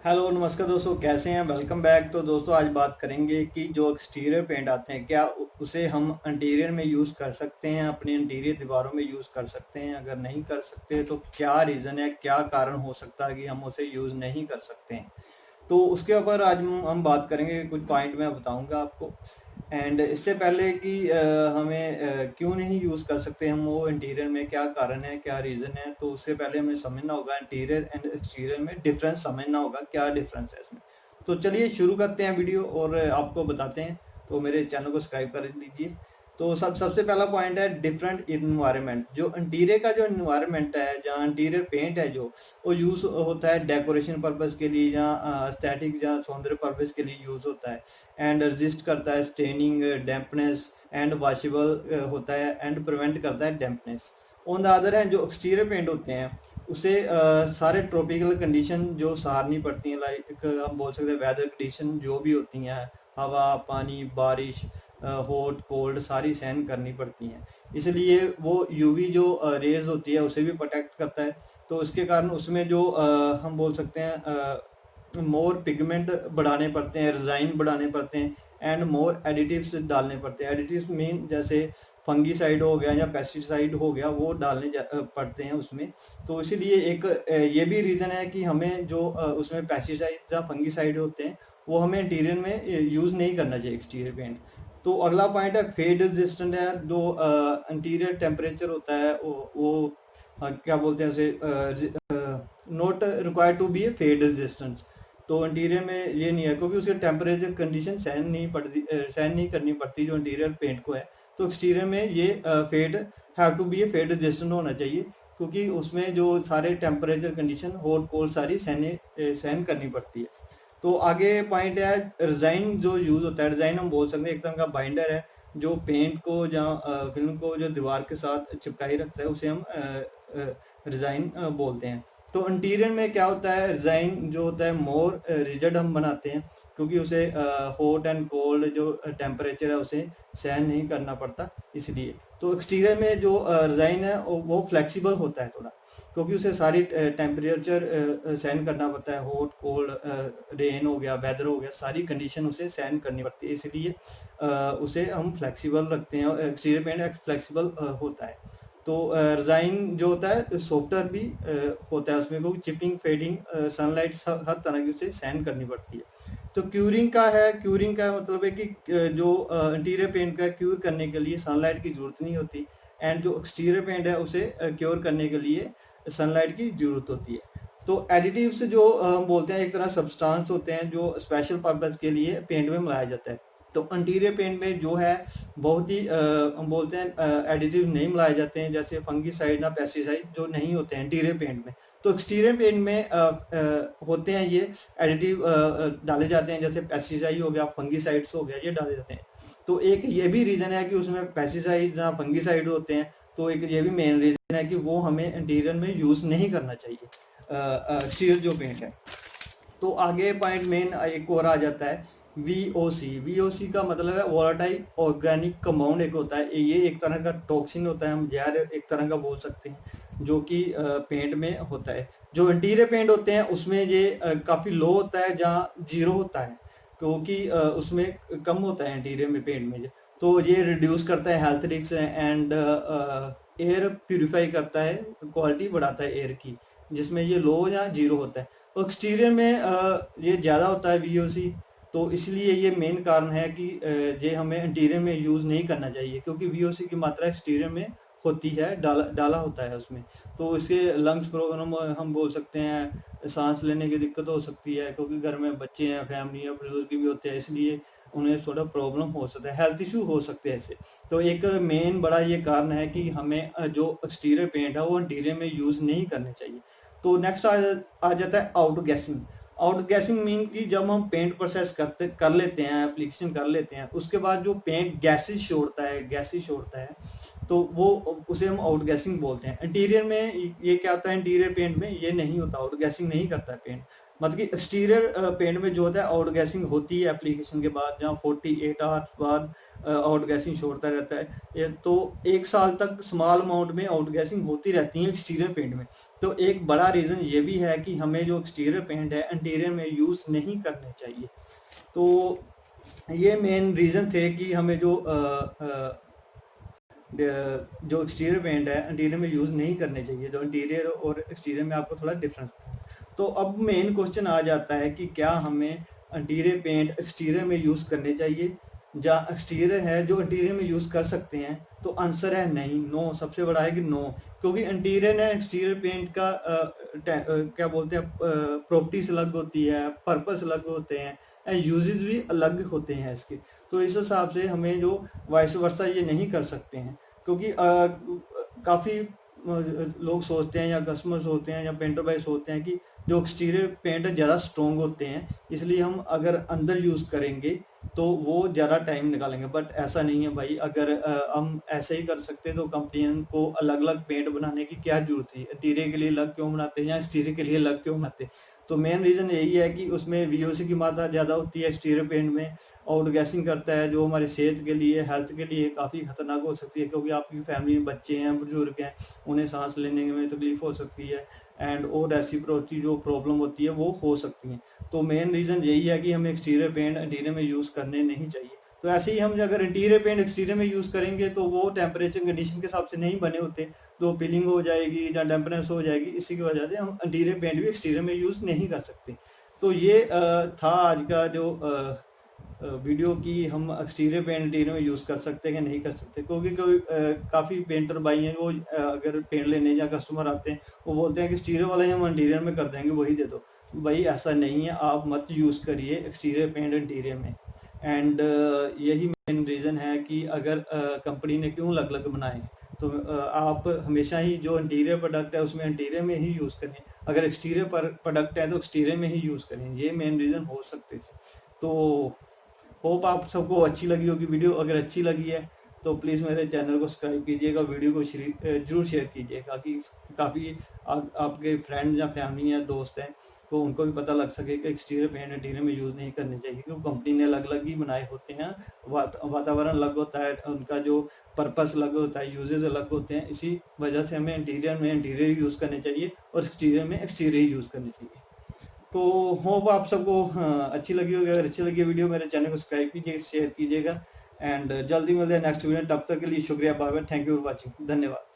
Hello नमस्कार दोस्तों, कैसे हैं? Welcome back. तो दोस्तों आज बात करेंगे कि जो एक्सटीरियर पेंट आते हैं क्या उसे हम इंटीरियर में यूज़ कर सकते हैं, अपनी इंटीरियर दीवारों में यूज़ कर सकते हैं। अगर नहीं कर सकते तो क्या रीज़न है, क्या कारण हो सकता है कि हम उसे यूज़ नहीं कर सकते हैं। तो उसके ऊपर आज हम बात करेंगे, कुछ पॉइंट मैं बताऊंगा आपको। एंड इससे पहले कि हमें क्यों नहीं यूज़ कर सकते हम वो इंटीरियर में, क्या कारण है, क्या रीज़न है, तो उससे पहले हमें समझना होगा इंटीरियर एंड एक्सटीरियर में डिफरेंस समझना होगा, क्या डिफरेंस है इसमें। तो चलिए शुरू करते हैं वीडियो और आपको बताते हैं। तो मेरे चैनल को सब्सक्राइब कर लीजिए। तो सबसे पहला पॉइंट है डिफरेंट इन्वायरमेंट। जो इंटीरियर का जो इन्वायरमेंट है, जहाँ इंटीरियर पेंट है जो वो यूज़ होता है डेकोरेशन पर्पज़ के लिए, या एस्थेटिक या सौंदर्य पर्पज़ के लिए यूज़ होता है। एंड रजिस्ट करता है स्टेनिंग, डैम्पनेस एंड वॉशेबल होता है एंड प्रिवेंट करता है dampness. On the other hand जो एक्सटीरियर पेंट होते हैं उसे सारे ट्रॉपिकल कंडीशन जो सहारनी पड़ती हैं, लाइक हम बोल सकते हैं वेदर कंडीशन जो भी होती हैं, हवा, पानी, बारिश, हॉट कोल्ड, सारी सहन करनी पड़ती हैं। इसलिए वो यूवी जो रेज होती है उसे भी प्रोटेक्ट करता है। तो इसके कारण उसमें जो हम बोल सकते हैं मोर पिगमेंट बढ़ाने पड़ते हैं, रिजाइन बढ़ाने पड़ते हैं एंड मोर एडिटिव्स डालने पड़ते हैं। एडिटिव्स मीन जैसे फंगीसाइड हो गया या पेस्टिसाइड हो गया, वो डालने पड़ते हैं उसमें। तो इसीलिए एक ये भी रीज़न है कि हमें जो उसमें पेस्टिसाइड या फंगीसाइड होते हैं वो हमें इंटीरियर में यूज़ नहीं करना चाहिए एक्सटीरियर पेंट। तो अगला पॉइंट है फेड रेजिस्टेंट है। जो इंटीरियर टेम्परेचर होता है वो क्या बोलते हैं उसे, not required to be a fade resistance. तो इंटीरियर में ये नहीं है, क्योंकि उसके टेम्परेचर कंडीशन सहन नहीं करनी पड़ती जो इंटीरियर पेंट को है। तो एक्सटीरियर में ये fade have to be a fade resistant होना चाहिए, क्योंकि उसमें जो सारे टेम्परेचर कंडीशन हॉट कोल्ड सारी सहन करनी पड़ती है। तो आगे पॉइंट है डिज़ाइन जो यूज़ होता है। डिज़ाइन हम बोल सकते हैं एक तरह का बाइंडर है जो पेंट को या फिल्म को जो दीवार के साथ चिपकाई रखता है, उसे हम डिज़ाइन बोलते हैं। तो इंटीरियर में क्या होता है, डिज़ाइन जो होता है मोर रिजिड हम बनाते हैं, क्योंकि उसे हॉट एंड कोल्ड जो टेम्परेचर है उसे सहन नहीं करना पड़ता इसलिए। तो एक्सटीरियर में जो डिज़ाइन है वो फ्लेक्सिबल होता है थोड़ा, क्योंकि उसे सारी टेम्परेचर सहन करना पड़ता है, हॉट कोल्ड, रेन हो गया, वेदर हो गया, सारी कंडीशन उसे सहन करनी पड़ती है। इसलिए उसे हम फ्लेक्सिबल रखते हैं और एक्सटीरियर पेंट फ्लेक्सिबल होता है। तो डिज़ाइन जो होता है सॉफ्टवेयर भी होता है उसमें, क्योंकि चिपिंग, फेडिंग, सनलाइट हर तरह की उसे सहन करनी पड़ती है। तो क्यूरिंग का है, क्यूरिंग का मतलब है कि जो इंटीरियर पेंट का क्यूर करने के लिए सनलाइट की जरूरत नहीं होती, एंड जो एक्सटीरियर पेंट है उसे क्योर करने के लिए सनलाइट की जरूरत होती है। तो एडिटिव्स जो हम बोलते हैं एक तरह सब्सटेंस होते हैं जो स्पेशल पर्पज के लिए पेंट में मिलाया जाता है। तो इंटीरियर पेंट में जो है बहुत ही हम बोलते हैं एडिटिव नहीं मिलाए जाते हैं, जैसे फंगीसाइड या पेस्टिसाइड जो नहीं होते हैं इंटीरियर पेंट में। तो एक्सटीरियर पेंट में होते हैं ये एडिटिव डाले जाते हैं, जैसे पेस्टिसाइड हो गया, फंगीसाइड्स हो गया, ये डाले जाते हैं। तो एक ये भी रीज़न है कि उसमें पेस्टिसाइड या फंगीसाइड होते हैं। तो एक ये भी मेन रीज़न है कि वो हमें इंटीरियर में यूज़ नहीं करना चाहिए एक्सटीरियर जो पेंट है। तो आगे पॉइंट मेन एक और आ जाता है VOC। VOC का मतलब है वोलाटाइल ऑर्गेनिक कंपाउंड। एक होता है ये, एक तरह का टॉक्सिन होता है, हम जहर एक तरह का बोल सकते हैं, जो कि पेंट में होता है। जो इंटीरियर पेंट होते हैं उसमें ये काफ़ी लो होता है, जहाँ जीरो होता है, क्योंकि उसमें कम होता है इंटीरियर में पेंट में। तो ये रिड्यूस करता है health risk and air purify करता है, क्वालिटी बढ़ाता है एयर की, जिसमें ये लो या जीरो होता है। तो एक्सटीरियर में ये ज़्यादा होता है VOC। तो इसलिए ये मेन कारण है कि ये हमें इंटीरियर में यूज़ नहीं करना चाहिए, क्योंकि VOC की मात्रा एक्सटीरियर में होती है, डाला डाला होता है उसमें। तो इससे लंग्स प्रॉब्लम हम बोल सकते हैं, सांस लेने की दिक्कत हो सकती है, क्योंकि घर में बच्चे हैं, फैमिली है, बुजुर्ग भी होते हैं, इसलिए उन्हें थोड़ा प्रॉब्लम हो सकता है, हेल्थ इशू हो सकते हैं इससे। तो एक मेन बड़ा ये कारण है कि हमें जो एक्सटीरियर पेंट है वो इंटीरियर में यूज़ नहीं करने चाहिए। तो नेक्स्ट आ जाता है out guessing. Out guessing mean कि जब हम पेंट प्रोसेस कर लेते हैं, एप्लीकेशन कर लेते हैं, उसके बाद जो पेंट गैसेस छोड़ता है, तो वो उसे हम आउट गैसिंग बोलते हैं। इंटीरियर में ये क्या होता है, इंटीरियर पेंट में ये नहीं होता, आउट गैसिंग नहीं करता है पेंट। मतलब कि एक्सटीरियर पेंट में जो होता है आउटगैसिंग होती है एप्लीकेशन के बाद, जहाँ 48 आवर्स बाद आउटगैसिंग छोड़ता रहता है। तो 1 साल तक स्मॉल अमाउंट में आउटगैसिंग होती रहती है एक्सटीरियर पेंट में। तो एक बड़ा रीज़न ये भी है कि हमें जो एक्सटीरियर पेंट है इंटीरियर में यूज़ नहीं करने चाहिए। तो ये मेन रीज़न थे कि हमें जो एक्सटीरियर पेंट है इंटीरियर में यूज़ नहीं करने चाहिए। जो इंटीरियर और एक्सटीरियर में आपको थोड़ा डिफरेंस है। तो अब मेन क्वेश्चन आ जाता है कि क्या हमें इंटीरियर पेंट एक्सटीरियर में यूज़ करने चाहिए, या एक्सटीरियर है जो इंटीरियर में यूज़ कर सकते हैं? तो आंसर है नहीं, नो। सबसे बड़ा है कि नो, क्योंकि इंटीरियर ने एक्सटीरियर पेंट का क्या बोलते हैं, प्रॉपर्टीज अलग होती है, पर्पस अलग होते हैं, एंड यूजेस भी अलग होते हैं इसके। तो इस हिसाब से हमें जो वाइस वर्सा ये नहीं कर सकते हैं, क्योंकि काफ़ी लोग सोचते हैं या कस्टमर्स होते हैं या पेंटर भाई सोचते हैं कि जो एक्सटीरियर पेंट है ज़्यादा स्ट्रॉन्ग होते हैं, इसलिए हम अगर अंदर यूज़ करेंगे तो वो ज़्यादा टाइम निकालेंगे। बट ऐसा नहीं है भाई। अगर हम ऐसे ही कर सकते हैं तो कंपनियों को अलग अलग पेंट बनाने की क्या जरूरत है? इंटीरियर के लिए अलग क्यों बनाते हैं या एक्सटीरियर के लिए अलग क्यों बनाते हैं? तो मेन रीज़न यही है कि उसमें वीओसी की मात्रा ज़्यादा होती है एक्सटीरियर पेंट में, आउटगैसिंग करता है, जो हमारी सेहत के लिए, हेल्थ के लिए काफ़ी खतरनाक हो सकती है, क्योंकि आपकी फैमिली में बच्चे हैं, बुजुर्ग हैं, उन्हें सांस लेने में तकलीफ हो सकती है, एंड और रेसिप्रोसिटी जो प्रॉब्लम होती है वो हो सकती है। तो मेन रीज़न यही है कि हमें एक्सटीरियर पेंट इंटीरियर में यूज़ करने नहीं चाहिए। तो ऐसे ही हम अगर इंटीरियर पेंट एक्सटीरियर में यूज़ करेंगे तो वो टेम्परेचर कंडीशन के हिसाब से नहीं बने होते, तो पीलिंग हो जाएगी या डैम्पनेस हो जाएगी। इसी की वजह से हम इंटीरियर पेंट भी एक्सटीरियर में यूज़ नहीं कर सकते। तो ये था आज का जो वीडियो की हम एक्सटीरियर पेंट इंटीरियर में यूज़ कर सकते हैं कि नहीं कर सकते, क्योंकि कोई काफ़ी पेंटर भाई हैं वो अगर पेंट लेने या कस्टमर आते हैं वो बोलते हैं कि एक्सटीरियर वाला ही हम इंटीरियर में कर देंगे, वही दे दो। भाई ऐसा नहीं है, आप मत यूज़ करिए एक्सटीरियर पेंट इंटीरियर में। एंड यही मेन रीज़न है कि अगर कंपनी ने क्यों अलग अलग बनाए, तो आप हमेशा ही जो इंटीरियर प्रोडक्ट है उसमें इंटीरियर में ही यूज़ करें, अगर एक्सटीरियर प्रोडक्ट है तो एक्सटीरियर में ही यूज़ करें। ये मेन रीज़न हो सकते थे। तो होप आप सबको अच्छी लगी होगी वीडियो। अगर अच्छी लगी है तो प्लीज़ मेरे चैनल को सब्सक्राइब कीजिएगा, वीडियो को जरूर शेयर कीजिएगा कि काफ़ी आपके फ्रेंड या फैमिली या दोस्त हैं तो उनको भी पता लग सके कि एक्सटीरियर पेंट इंटीरियर में यूज़ नहीं करने चाहिए, क्योंकि कंपनी ने अलग अलग ही बनाए होते हैं। वातावरण अलग होता है, उनका जो पर्पस अलग होता है, यूजेस अलग होते हैं। इसी वजह से हमें इंटीरियर में इंटीरियर यूज़ करने चाहिए और एक्सटीरियर में एक्सटीरियर यूज़ करनी चाहिए। तो होप आप सबको अच्छी लगी होगी। अगर अच्छी लगी वीडियो मेरे चैनल को सब्सक्राइब कीजिएगा, शेयर कीजिएगा, एंड जल्दी मिलते हैं नेक्स्ट वीडियो। तब तक के लिए शुक्रिया, bye bye, thank you for watching, धन्यवाद।